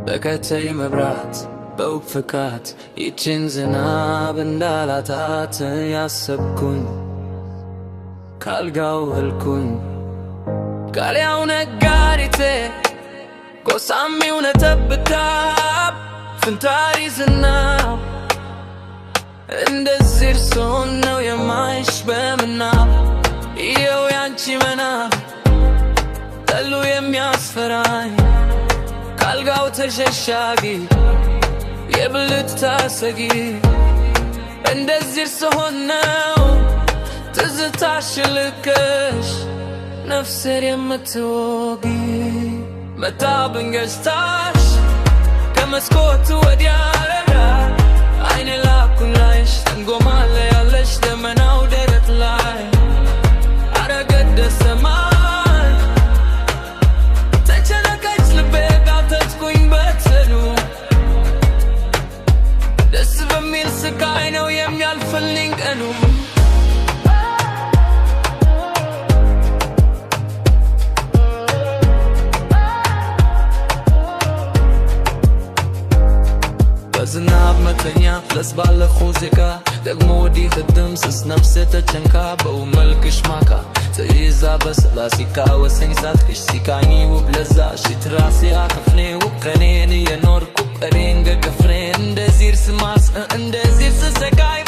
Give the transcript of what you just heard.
በከተይ መብራት በውፍካት ይችን ዝናብ እንዳላታት ያሰብኩኝ ካልጋው ህልኩኝ ቃልያው ነጋሪቴ ጎሳሚው ነተብታብ ፍንታሪ ዝናብ እንደዚህ እርሶን ነው የማይሽ በምናብ ይኸው ያንቺ መናብ ጠሉ የሚያስፈራኝ ካልጋው ተሸሻጊ የብልት ታሰጊ እንደዚህ እርሶን ነው ትዝታሽ ልከሽ ነፍሴን የምትወጊ መጣብኝ ገጽታሽ ከመስኮቱ ወዲያ አይኔ ላኩን ላይሽ እንጎማለ ያለሽ ደመናው ደረት ላይ አረገደ ሰማይ ተጨነቀች ልቤ ጋተትኩኝ በትኑ ደስ በሚል ስቃይ ነው የሚያልፍልኝ ቀኑ በዝናብ መተኛ ለስ ባለ ሙዚቃ ደግሞ ወዲህ ድምስስ ነፍሴ ተጨንካ በውመልክሽ ማካ ትይዛ በስላሲካ ወሰኝ ሳትክሽ ሲካኝ ውብ ለዛሽ ትራሴ አከፍኔ ውብ ከኔን የኖርኩ ቀሬን ገገፍሬን እንደዚህ ርስማስ እንደዚህ ስሰቃይ